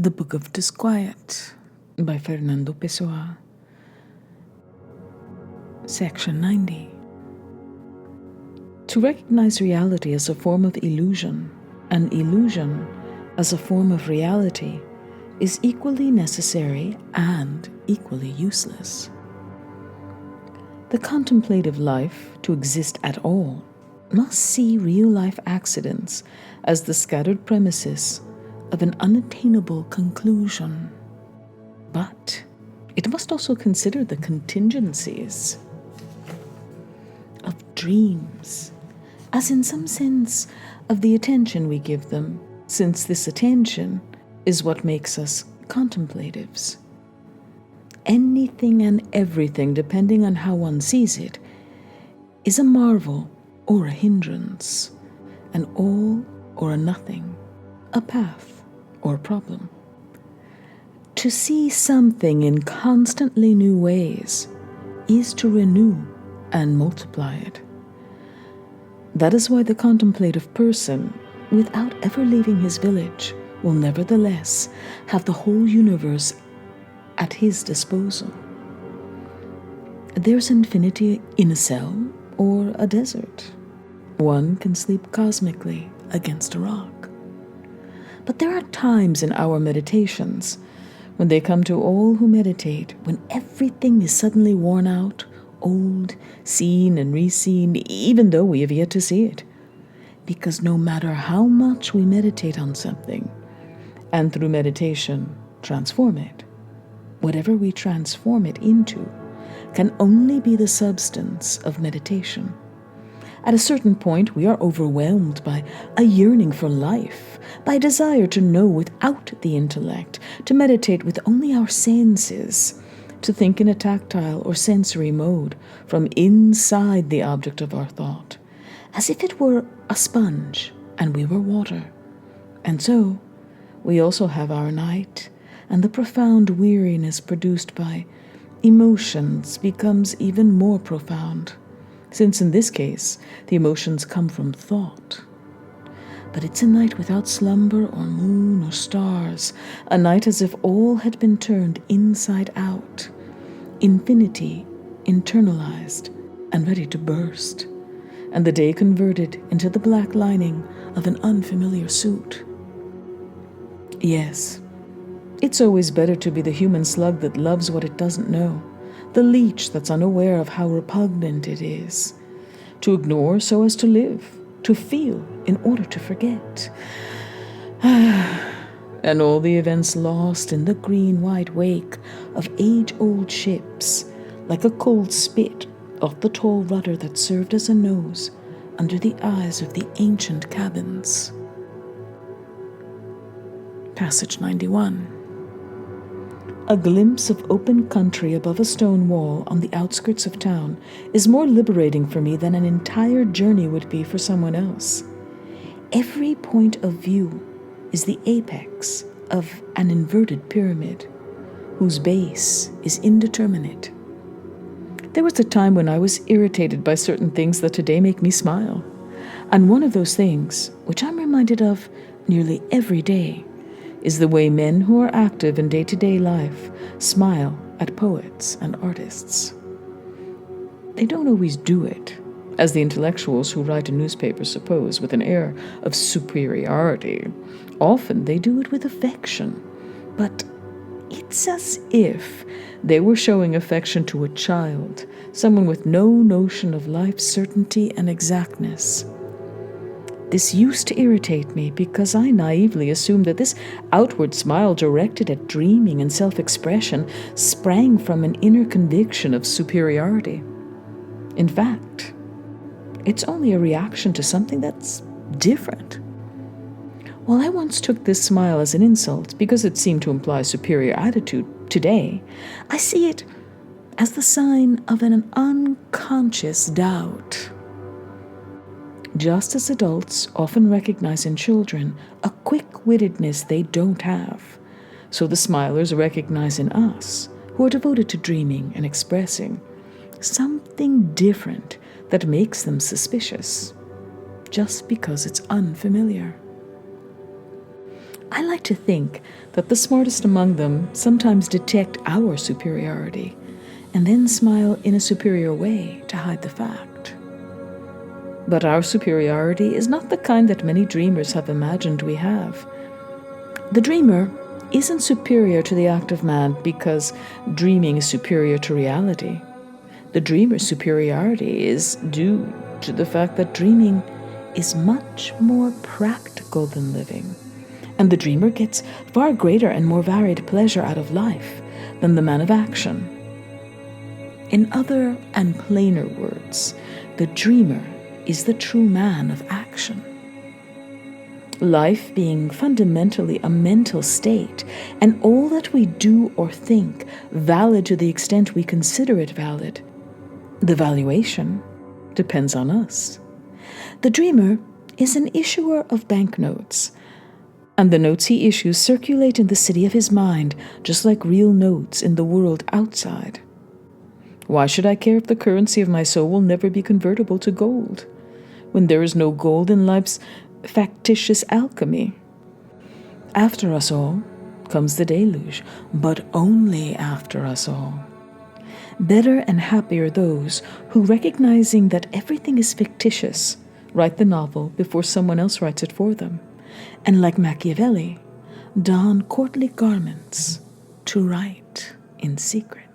The Book of Disquiet by Fernando Pessoa. Section 90. To recognize reality as a form of illusion and illusion as a form of reality is equally necessary and equally useless. The contemplative life, to exist at all, must see real-life accidents as the scattered premises of an unattainable conclusion. But it must also consider the contingencies of dreams, as in some sense of the attention we give them, since this attention is what makes us contemplatives. Anything and everything, depending on how one sees it, is a marvel or a hindrance, an all or a nothing, a path or problem. To see something in constantly new ways is to renew and multiply it. That is why the contemplative person, without ever leaving his village, will nevertheless have the whole universe at his disposal. There's infinity in a cell or a desert. One can sleep cosmically against a rock. But there are times in our meditations when they come to all who meditate, when everything is suddenly worn out, old, seen and re-seen, even though we have yet to see it. Because no matter how much we meditate on something, and through meditation transform it, whatever we transform it into can only be the substance of meditation. At a certain point, we are overwhelmed by a yearning for life, by a desire to know without the intellect, to meditate with only our senses, to think in a tactile or sensory mode from inside the object of our thought, as if it were a sponge and we were water. And so, we also have our night, and the profound weariness produced by emotions becomes even more profound, since in this case, the emotions come from thought. But it's a night without slumber or moon or stars, a night as if all had been turned inside out, infinity internalized and ready to burst, and the day converted into the black lining of an unfamiliar suit. Yes, it's always better to be the human slug that loves what it doesn't know, the leech that's unaware of how repugnant it is, to ignore so as to live, to feel in order to forget. And all the events lost in the green white wake of age-old ships, like a cold spit off the tall rudder that served as a nose under the eyes of the ancient cabins. Passage 91. A glimpse of open country above a stone wall on the outskirts of town is more liberating for me than an entire journey would be for someone else. Every point of view is the apex of an inverted pyramid, whose base is indeterminate. There was a time when I was irritated by certain things that today make me smile. And one of those things, which I'm reminded of nearly every day, is the way men who are active in day-to-day life smile at poets and artists. They don't always do it, as the intellectuals who write a newspaper suppose, with an air of superiority. Often they do it with affection, but it's as if they were showing affection to a child, someone with no notion of life's certainty and exactness. This used to irritate me because I naively assumed that this outward smile directed at dreaming and self-expression sprang from an inner conviction of superiority. In fact, it's only a reaction to something that's different. While I once took this smile as an insult because it seemed to imply superior attitude, today I see it as the sign of an unconscious doubt. Just as adults often recognize in children a quick-wittedness they don't have, so the smilers recognize in us, who are devoted to dreaming and expressing, something different that makes them suspicious, just because it's unfamiliar. I like to think that the smartest among them sometimes detect our superiority and then smile in a superior way to hide the fact. But our superiority is not the kind that many dreamers have imagined we have. The dreamer isn't superior to the active man because dreaming is superior to reality. The dreamer's superiority is due to the fact that dreaming is much more practical than living, and the dreamer gets far greater and more varied pleasure out of life than the man of action. In other and plainer words, the dreamer is the true man of action. Life being fundamentally a mental state, and all that we do or think valid to the extent we consider it valid, the valuation depends on us. The dreamer is an issuer of banknotes, and the notes he issues circulate in the city of his mind, just like real notes in the world outside. Why should I care if the currency of my soul will never be convertible to gold, when there is no gold in life's factitious alchemy? After us all comes the deluge, but only after us all. Better and happier those who, recognizing that everything is fictitious, write the novel before someone else writes it for them, and like Machiavelli, don courtly garments to write in secret.